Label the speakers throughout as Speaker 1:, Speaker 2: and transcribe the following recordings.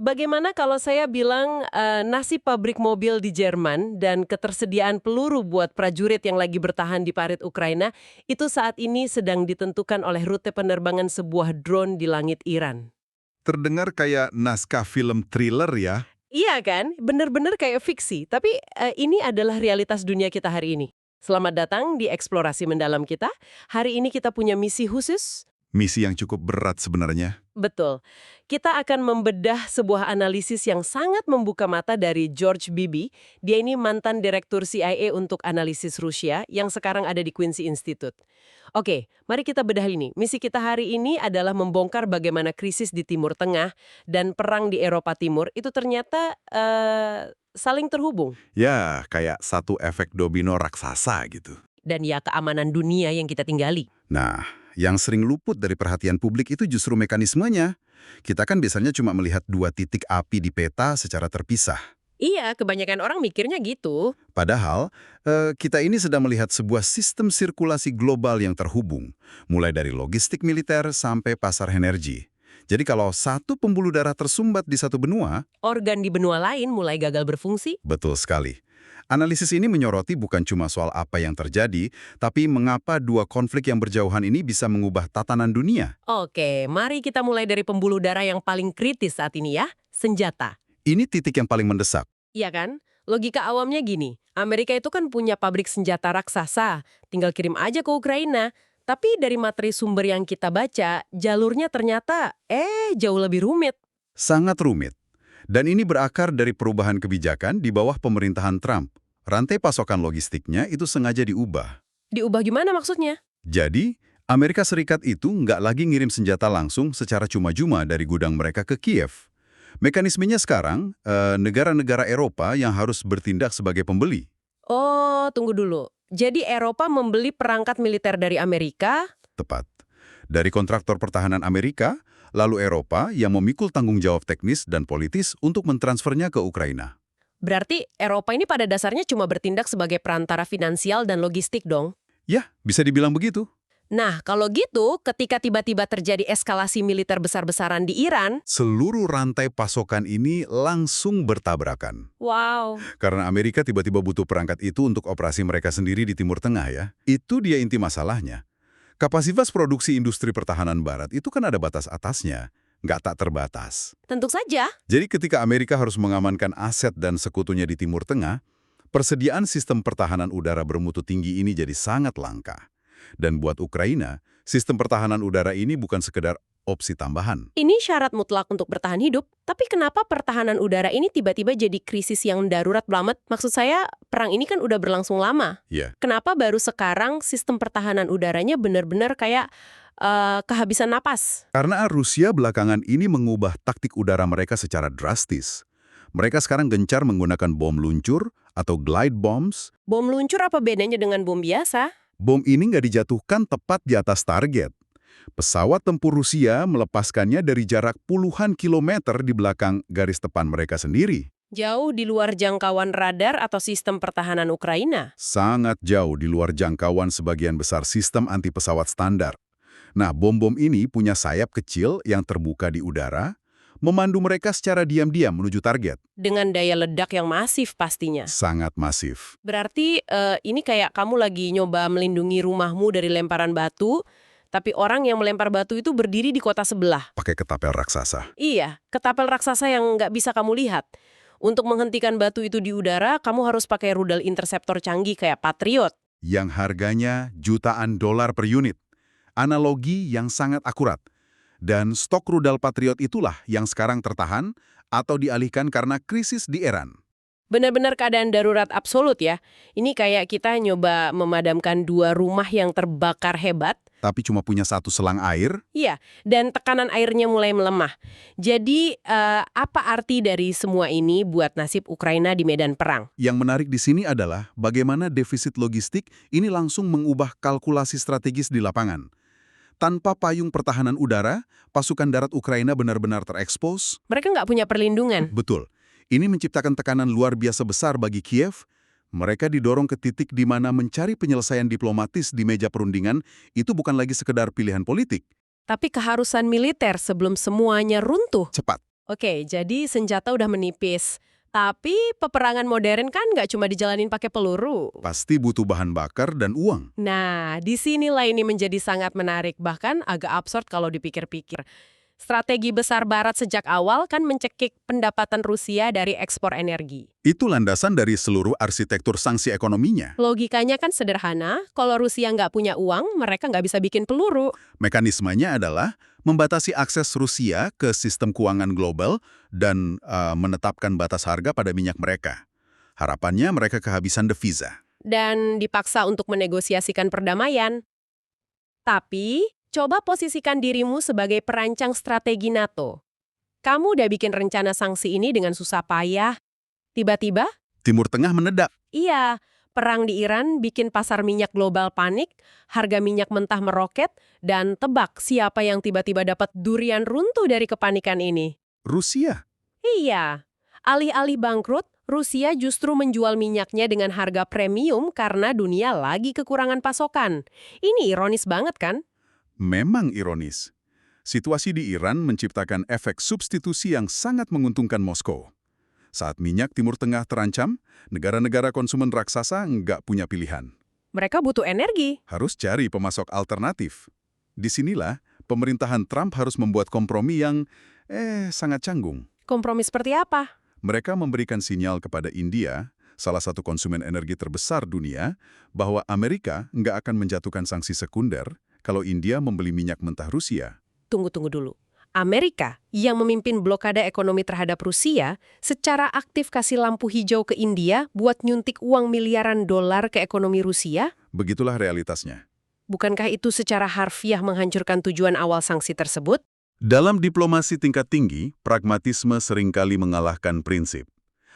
Speaker 1: Bagaimana kalau saya bilang nasib pabrik mobil di Jerman dan ketersediaan peluru buat prajurit yang lagi bertahan di parit Ukraina itu saat ini sedang ditentukan oleh rute penerbangan sebuah drone di langit Iran.
Speaker 2: Terdengar kayak naskah film thriller ya.
Speaker 1: Iya kan? Bener-bener kayak fiksi. Tapi ini adalah realitas dunia kita hari ini. Selamat datang di Eksplorasi Mendalam kita. Hari ini kita punya misi khusus.
Speaker 2: Misi yang cukup berat sebenarnya.
Speaker 1: Betul. Kita akan membedah sebuah analisis yang sangat membuka mata dari George Bibi. Dia ini mantan direktur CIA untuk analisis Rusia yang sekarang ada di Quincy Institute. Oke, mari kita bedah ini. Misi kita hari ini adalah membongkar bagaimana krisis di Timur Tengah dan perang di Eropa Timur itu ternyata saling terhubung.
Speaker 2: Ya, kayak satu efek domino raksasa gitu.
Speaker 1: Dan ya keamanan dunia yang kita tinggali.
Speaker 2: Nah, yang sering luput dari perhatian publik itu justru mekanismenya. Kita kan biasanya cuma melihat dua titik api di peta secara terpisah.
Speaker 1: Iya, kebanyakan orang mikirnya gitu.
Speaker 2: Padahal, kita ini sedang melihat sebuah sistem sirkulasi global yang terhubung, mulai dari logistik militer sampai pasar energi. Jadi kalau satu pembuluh darah tersumbat di satu benua,
Speaker 1: Organ di benua lain mulai gagal berfungsi.
Speaker 2: betul sekali. Analisis ini menyoroti bukan cuma soal apa yang terjadi, tapi mengapa dua konflik yang berjauhan ini bisa mengubah tatanan dunia.
Speaker 1: Oke, mari kita mulai dari pembuluh darah yang paling kritis saat ini ya, senjata.
Speaker 2: Ini titik yang paling mendesak.
Speaker 1: Iya kan? Logika awamnya gini, Amerika itu kan punya pabrik senjata raksasa, tinggal kirim aja ke Ukraina. Tapi dari materi sumber yang kita baca, jalurnya ternyata jauh lebih rumit.
Speaker 2: Sangat rumit. Dan ini berakar dari perubahan kebijakan di bawah pemerintahan Trump. Rantai pasokan logistiknya itu sengaja diubah.
Speaker 1: Diubah gimana maksudnya?
Speaker 2: Jadi, Amerika Serikat itu nggak lagi ngirim senjata langsung secara cuma-cuma dari gudang mereka ke Kiev. Mekanismenya sekarang, negara-negara Eropa yang harus bertindak sebagai pembeli.
Speaker 1: Oh, tunggu dulu. Jadi Eropa membeli perangkat militer dari Amerika.
Speaker 2: Tepat. Dari kontraktor pertahanan Amerika, lalu Eropa yang memikul tanggung jawab teknis dan politis untuk mentransfernya ke Ukraina.
Speaker 1: Berarti Eropa ini pada dasarnya cuma bertindak sebagai perantara finansial dan logistik dong.
Speaker 2: Ya, bisa dibilang begitu.
Speaker 1: Nah, kalau gitu, ketika tiba-tiba terjadi eskalasi militer besar-besaran di Iran,
Speaker 2: Seluruh rantai pasokan ini langsung bertabrakan.
Speaker 1: wow,
Speaker 2: Karena Amerika tiba-tiba butuh perangkat itu untuk operasi mereka sendiri di Timur Tengah ya. Itu dia inti masalahnya. Kapasitas produksi industri pertahanan Barat itu kan ada batas atasnya, nggak tak terbatas.
Speaker 1: tentu saja.
Speaker 2: Jadi ketika Amerika harus mengamankan aset dan sekutunya di Timur Tengah, persediaan sistem pertahanan udara bermutu tinggi ini jadi sangat langka. Dan buat Ukraina, sistem pertahanan udara ini bukan sekedar opsi tambahan.
Speaker 1: Ini syarat mutlak untuk bertahan hidup, tapi kenapa pertahanan udara ini tiba-tiba jadi krisis yang darurat banget? Maksud saya, perang ini kan udah berlangsung lama.
Speaker 2: Ya,
Speaker 1: Kenapa baru sekarang sistem pertahanan udaranya benar-benar kayak kehabisan napas?
Speaker 2: karena Rusia belakangan ini mengubah taktik udara mereka secara drastis. Mereka sekarang gencar menggunakan bom luncur atau glide bombs.
Speaker 1: Bom luncur apa bedanya dengan bom biasa?
Speaker 2: Bom ini nggak dijatuhkan tepat di atas target. Pesawat tempur Rusia melepaskannya dari jarak puluhan kilometer di belakang garis tepan mereka sendiri.
Speaker 1: Jauh di luar jangkauan radar atau sistem pertahanan Ukraina.
Speaker 2: Sangat jauh di luar jangkauan sebagian besar sistem anti pesawat standar. Nah, bom-bom ini punya sayap kecil yang terbuka di udara, memandu mereka secara diam-diam menuju target.
Speaker 1: Dengan daya ledak yang masif pastinya.
Speaker 2: Sangat masif.
Speaker 1: Berarti ini kayak kamu lagi nyoba melindungi rumahmu dari lemparan batu, tapi orang yang melempar batu itu berdiri di kota sebelah.
Speaker 2: Pakai ketapel raksasa.
Speaker 1: Iya, ketapel raksasa yang nggak bisa kamu lihat. Untuk menghentikan batu itu di udara, kamu harus pakai rudal interceptor canggih kayak Patriot.
Speaker 2: Yang harganya jutaan dolar per unit. Analogi yang sangat akurat. Dan stok rudal Patriot itulah yang sekarang tertahan atau dialihkan karena krisis di Iran.
Speaker 1: Benar-benar keadaan darurat absolut ya. Ini kayak kita nyoba memadamkan dua rumah yang terbakar hebat.
Speaker 2: Tapi cuma punya satu selang air.
Speaker 1: Iya, dan tekanan airnya mulai melemah. Jadi, apa arti dari semua ini buat nasib Ukraina di medan perang?
Speaker 2: Yang menarik di sini adalah bagaimana defisit logistik ini langsung mengubah kalkulasi strategis di lapangan. Tanpa payung pertahanan udara, pasukan darat Ukraina benar-benar terekspos.
Speaker 1: Mereka nggak punya perlindungan.
Speaker 2: Betul. Ini menciptakan tekanan luar biasa besar bagi Kiev. Mereka didorong ke titik di mana mencari penyelesaian diplomatis di meja perundingan itu bukan lagi sekedar pilihan politik.
Speaker 1: Tapi keharusan militer sebelum semuanya runtuh.
Speaker 2: Cepat.
Speaker 1: Oke, jadi senjata udah menipis. Tapi peperangan modern kan nggak cuma dijalanin pakai peluru.
Speaker 2: Pasti butuh bahan bakar dan uang.
Speaker 1: Nah, disinilah ini menjadi sangat menarik, bahkan agak absurd kalau dipikir-pikir. Strategi besar Barat sejak awal kan mencekik pendapatan Rusia dari ekspor energi.
Speaker 2: Itu landasan dari seluruh arsitektur sanksi ekonominya.
Speaker 1: Logikanya kan sederhana, kalau Rusia nggak punya uang, mereka nggak bisa bikin peluru.
Speaker 2: Mekanismenya adalah membatasi akses Rusia ke sistem keuangan global dan menetapkan batas harga pada minyak mereka. Harapannya mereka kehabisan devisa.
Speaker 1: Dan dipaksa untuk menegosiasikan perdamaian. Tapi, coba posisikan dirimu sebagai perancang strategi NATO. Kamu udah bikin rencana sanksi ini dengan susah payah. Tiba-tiba,
Speaker 2: Timur Tengah menedak.
Speaker 1: iya, perang di Iran bikin pasar minyak global panik, harga minyak mentah meroket, dan tebak siapa yang tiba-tiba dapat durian runtuh dari kepanikan ini.
Speaker 2: Rusia.
Speaker 1: Iya, alih-alih bangkrut, Rusia justru menjual minyaknya dengan harga premium karena dunia lagi kekurangan pasokan. Ini ironis banget kan?
Speaker 2: Memang ironis. Situasi di Iran menciptakan efek substitusi yang sangat menguntungkan Moskow. Saat minyak Timur Tengah terancam, negara-negara konsumen raksasa nggak punya pilihan.
Speaker 1: Mereka butuh energi.
Speaker 2: Harus cari pemasok alternatif. Disinilah pemerintahan Trump harus membuat kompromi yang sangat canggung.
Speaker 1: Kompromi seperti apa?
Speaker 2: Mereka memberikan sinyal kepada India, salah satu konsumen energi terbesar dunia, bahwa Amerika nggak akan menjatuhkan sanksi sekunder kalau India membeli minyak mentah Rusia.
Speaker 1: Tunggu dulu. Amerika yang memimpin blokade ekonomi terhadap Rusia secara aktif kasih lampu hijau ke India buat nyuntik uang miliaran dolar ke ekonomi Rusia?
Speaker 2: Begitulah realitasnya.
Speaker 1: Bukankah itu secara harfiah menghancurkan tujuan awal sanksi tersebut?
Speaker 2: Dalam diplomasi tingkat tinggi, pragmatisme seringkali mengalahkan prinsip.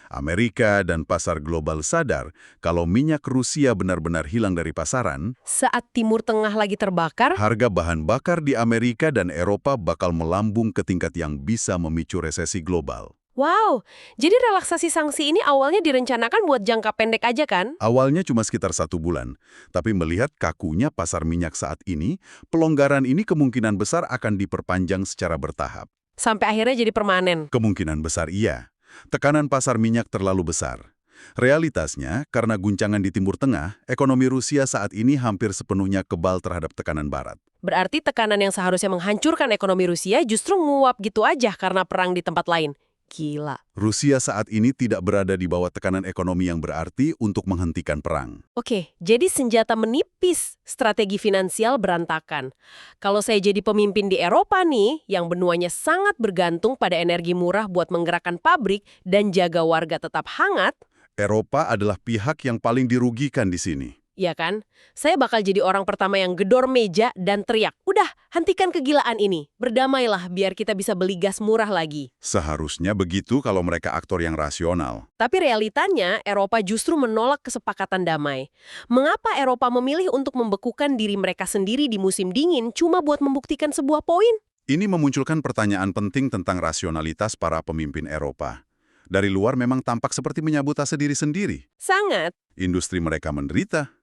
Speaker 2: Amerika dan pasar global sadar kalau minyak Rusia benar-benar hilang dari pasaran,
Speaker 1: Saat Timur Tengah lagi terbakar,
Speaker 2: harga bahan bakar di Amerika dan Eropa bakal melambung ke tingkat yang bisa memicu resesi global.
Speaker 1: wow, jadi relaksasi sanksi ini awalnya direncanakan buat jangka pendek aja kan?
Speaker 2: Awalnya cuma sekitar 1 bulan, tapi melihat kakunya pasar minyak saat ini, pelonggaran ini kemungkinan besar akan diperpanjang secara bertahap.
Speaker 1: Sampai akhirnya jadi permanen.
Speaker 2: Kemungkinan besar iya. Tekanan pasar minyak terlalu besar. Realitasnya, karena guncangan di Timur Tengah, ekonomi Rusia saat ini hampir sepenuhnya kebal terhadap tekanan Barat.
Speaker 1: Berarti tekanan yang seharusnya menghancurkan ekonomi Rusia justru nguap gitu aja karena perang di tempat lain. Gila.
Speaker 2: Rusia saat ini tidak berada di bawah tekanan ekonomi yang berarti untuk menghentikan perang.
Speaker 1: Oke, jadi senjata menipis, strategi finansial berantakan. Kalau saya jadi pemimpin di Eropa nih, yang benuanya sangat bergantung pada energi murah buat menggerakkan pabrik dan jaga warga tetap hangat,
Speaker 2: Eropa adalah pihak yang paling dirugikan di sini.
Speaker 1: ya kan? Saya bakal jadi orang pertama yang gedor meja dan teriak, udah, hentikan kegilaan ini. Berdamailah biar kita bisa beli gas murah lagi.
Speaker 2: Seharusnya begitu kalau mereka aktor yang rasional.
Speaker 1: Tapi realitanya, Eropa justru menolak kesepakatan damai. Mengapa Eropa memilih untuk membekukan diri mereka sendiri di musim dingin cuma buat membuktikan sebuah poin?
Speaker 2: Ini memunculkan pertanyaan penting tentang rasionalitas para pemimpin Eropa. Dari luar memang tampak seperti menyabotase diri sendiri.
Speaker 1: Sangat.
Speaker 2: Industri mereka menderita.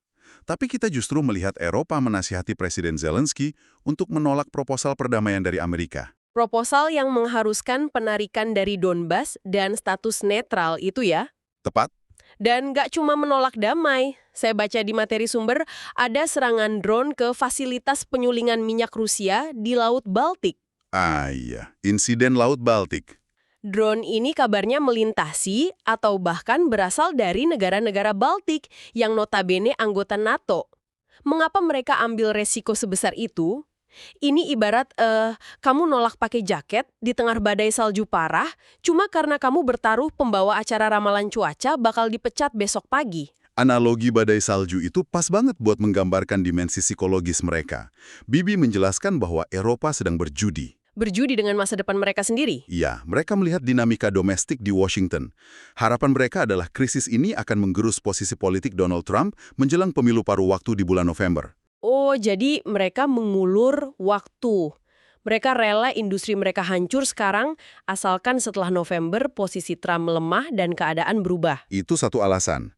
Speaker 2: Tapi kita justru melihat Eropa menasihati Presiden Zelensky untuk menolak proposal perdamaian dari Amerika.
Speaker 1: Proposal yang mengharuskan penarikan dari Donbas dan status netral itu ya.
Speaker 2: Tepat?
Speaker 1: Dan nggak cuma menolak damai. Saya baca di materi sumber, ada serangan drone ke fasilitas penyulingan minyak Rusia di Laut Baltik.
Speaker 2: Ah iya, insiden Laut Baltik.
Speaker 1: Drone ini kabarnya melintasi atau bahkan berasal dari negara-negara Baltik yang notabene anggota NATO. Mengapa mereka ambil resiko sebesar itu? Ini ibarat kamu nolak pakai jaket di tengah badai salju parah, cuma karena kamu bertaruh pembawa acara ramalan cuaca bakal dipecat besok pagi.
Speaker 2: Analogi badai salju itu pas banget buat menggambarkan dimensi psikologis mereka. Bibi menjelaskan bahwa Eropa sedang berjudi.
Speaker 1: Berjudi dengan masa depan mereka sendiri.
Speaker 2: Ya, mereka melihat dinamika domestik di Washington. Harapan mereka adalah krisis ini akan menggerus posisi politik Donald Trump menjelang pemilu paruh waktu di bulan November.
Speaker 1: Oh, jadi mereka mengulur waktu. Mereka rela industri mereka hancur sekarang, asalkan setelah November posisi Trump lemah dan keadaan berubah.
Speaker 2: Itu satu alasan.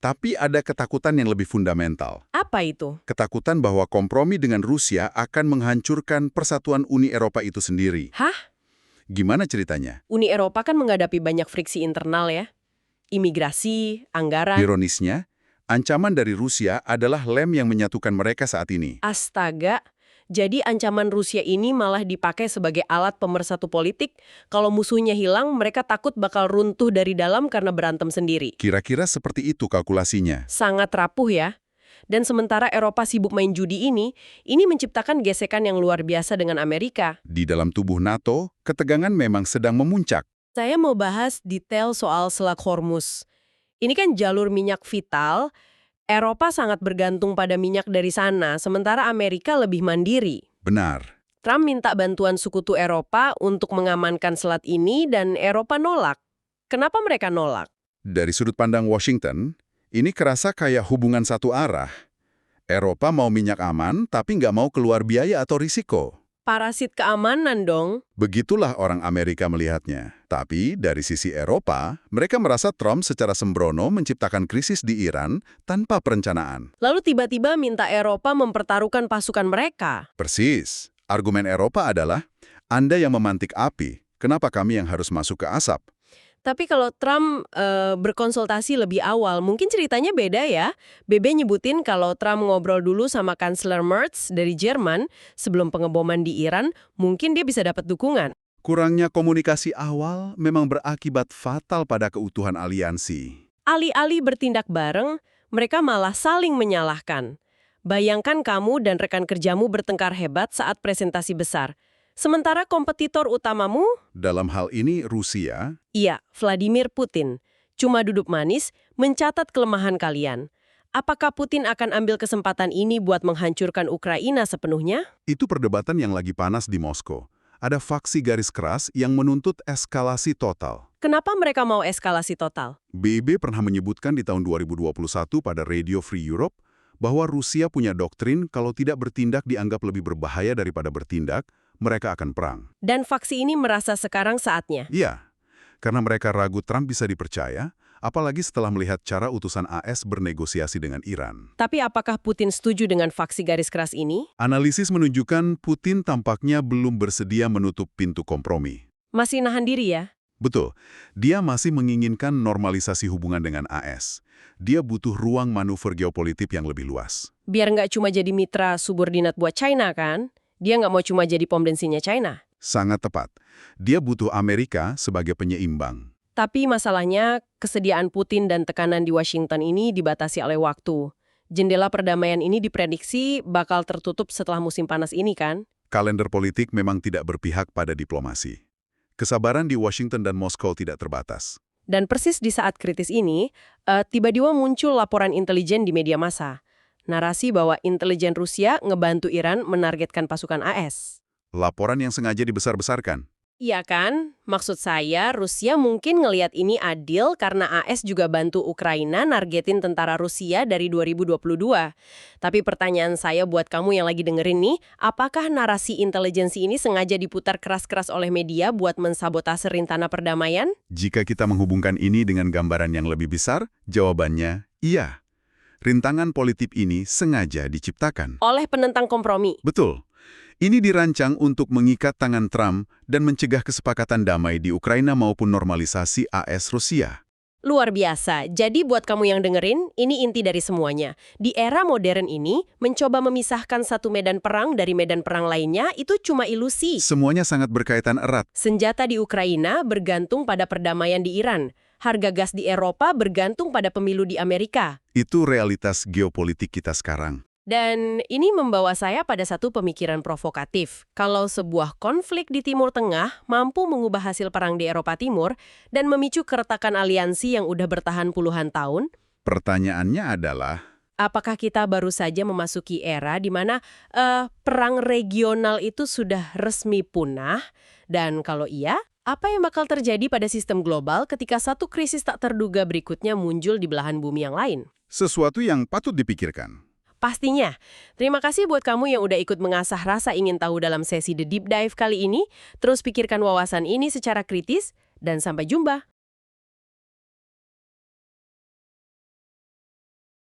Speaker 2: Tapi ada ketakutan yang lebih fundamental.
Speaker 1: Apa itu?
Speaker 2: Ketakutan bahwa kompromi dengan Rusia akan menghancurkan persatuan Uni Eropa itu sendiri.
Speaker 1: Hah?
Speaker 2: Gimana ceritanya?
Speaker 1: Uni Eropa kan menghadapi banyak friksi internal ya. Imigrasi, anggaran.
Speaker 2: Ironisnya, ancaman dari Rusia adalah lem yang menyatukan mereka saat ini.
Speaker 1: Astaga, jadi ancaman Rusia ini malah dipakai sebagai alat pemersatu politik. Kalau musuhnya hilang, mereka takut bakal runtuh dari dalam karena berantem sendiri.
Speaker 2: Kira-kira seperti itu kalkulasinya.
Speaker 1: Sangat rapuh ya. Dan sementara Eropa sibuk main judi ini menciptakan gesekan yang luar biasa dengan Amerika.
Speaker 2: Di dalam tubuh NATO, ketegangan memang sedang memuncak.
Speaker 1: Saya mau bahas detail soal Selat Hormuz. Ini kan jalur minyak vital. Eropa sangat bergantung pada minyak dari sana, sementara Amerika lebih mandiri.
Speaker 2: Benar.
Speaker 1: Trump minta bantuan sekutu Eropa untuk mengamankan selat ini dan Eropa nolak. Kenapa mereka nolak?
Speaker 2: Dari sudut pandang Washington, ini kerasa kayak hubungan satu arah. Eropa mau minyak aman, tapi nggak mau keluar biaya atau risiko.
Speaker 1: Parasit keamanan dong.
Speaker 2: Begitulah orang Amerika melihatnya. Tapi dari sisi Eropa, mereka merasa Trump secara sembrono menciptakan krisis di Iran tanpa perencanaan.
Speaker 1: Lalu tiba-tiba minta Eropa mempertaruhkan pasukan mereka.
Speaker 2: Persis. Argumen Eropa adalah, Anda yang memantik api, kenapa kami yang harus masuk ke asap?
Speaker 1: Tapi kalau Trump berkonsultasi lebih awal, mungkin ceritanya beda ya. BB nyebutin kalau Trump ngobrol dulu sama Kanselir Merz dari Jerman sebelum pengeboman di Iran, mungkin dia bisa dapat dukungan.
Speaker 2: Kurangnya komunikasi awal memang berakibat fatal pada keutuhan aliansi.
Speaker 1: Alih-alih bertindak bareng, mereka malah saling menyalahkan. Bayangkan kamu dan rekan kerjamu bertengkar hebat saat presentasi besar. Sementara kompetitor utamamu?
Speaker 2: Dalam hal ini Rusia,
Speaker 1: Iya, Vladimir Putin. Cuma duduk manis, mencatat kelemahan kalian. Apakah Putin akan ambil kesempatan ini buat menghancurkan Ukraina sepenuhnya?
Speaker 2: itu perdebatan yang lagi panas di Moskow. Ada faksi garis keras yang menuntut eskalasi total.
Speaker 1: Kenapa mereka mau eskalasi total?
Speaker 2: BIB pernah menyebutkan di tahun 2021 pada Radio Free Europe bahwa Rusia punya doktrin kalau tidak bertindak dianggap lebih berbahaya daripada bertindak, mereka akan perang.
Speaker 1: Dan faksi ini merasa sekarang saatnya.
Speaker 2: Iya, karena mereka ragu Trump bisa dipercaya, apalagi setelah melihat cara utusan AS bernegosiasi dengan Iran.
Speaker 1: Tapi apakah Putin setuju dengan faksi garis keras ini?
Speaker 2: Analisis menunjukkan Putin tampaknya belum bersedia menutup pintu kompromi.
Speaker 1: Masih nahan diri ya?
Speaker 2: Betul, dia masih menginginkan normalisasi hubungan dengan AS. Dia butuh ruang manuver geopolitik yang lebih luas.
Speaker 1: Biar nggak cuma jadi mitra subordinat buat China kan? Dia nggak mau cuma jadi pom bensinnya China.
Speaker 2: Sangat tepat. Dia butuh Amerika sebagai penyeimbang.
Speaker 1: Tapi masalahnya, kesediaan Putin dan tekanan di Washington ini dibatasi oleh waktu. Jendela perdamaian ini diprediksi bakal tertutup setelah musim panas ini kan?
Speaker 2: Kalender politik memang tidak berpihak pada diplomasi. Kesabaran di Washington dan Moskow tidak terbatas.
Speaker 1: Dan persis di saat kritis ini, tiba-tiba muncul laporan intelijen di media massa. Narasi bahwa intelijen Rusia ngebantu Iran menargetkan pasukan AS.
Speaker 2: Laporan yang sengaja dibesar-besarkan.
Speaker 1: Iya kan? Maksud saya, Rusia mungkin ngelihat ini adil karena AS juga bantu Ukraina nargetin tentara Rusia dari 2022. Tapi pertanyaan saya buat kamu yang lagi dengerin nih, apakah narasi intelijensi ini sengaja diputar keras-keras oleh media buat mensabotase rencana perdamaian?
Speaker 2: Jika kita menghubungkan ini dengan gambaran yang lebih besar, jawabannya iya. Rintangan politik ini sengaja diciptakan.
Speaker 1: Oleh penentang kompromi.
Speaker 2: Betul. Ini dirancang untuk mengikat tangan Trump dan mencegah kesepakatan damai di Ukraina maupun normalisasi AS Rusia.
Speaker 1: Luar biasa. Jadi buat kamu yang dengerin, ini inti dari semuanya. Di era modern ini, mencoba memisahkan satu medan perang dari medan perang lainnya itu cuma ilusi.
Speaker 2: Semuanya sangat berkaitan erat.
Speaker 1: Senjata di Ukraina bergantung pada perdamaian di Iran. Harga gas di Eropa bergantung pada pemilu di Amerika.
Speaker 2: Itu realitas geopolitik kita sekarang.
Speaker 1: Dan ini membawa saya pada satu pemikiran provokatif. Kalau sebuah konflik di Timur Tengah mampu mengubah hasil perang di Eropa Timur dan memicu keretakan aliansi yang udah bertahan puluhan tahun,
Speaker 2: Pertanyaannya adalah,
Speaker 1: apakah kita baru saja memasuki era di mana perang regional itu sudah resmi punah? Dan kalau iya, apa yang bakal terjadi pada sistem global ketika satu krisis tak terduga berikutnya muncul di belahan bumi yang lain?
Speaker 2: sesuatu yang patut dipikirkan.
Speaker 1: Pastinya. Terima kasih buat kamu yang udah ikut mengasah rasa ingin tahu dalam sesi The Deep Dive kali ini. Terus pikirkan wawasan ini secara kritis, dan sampai jumpa.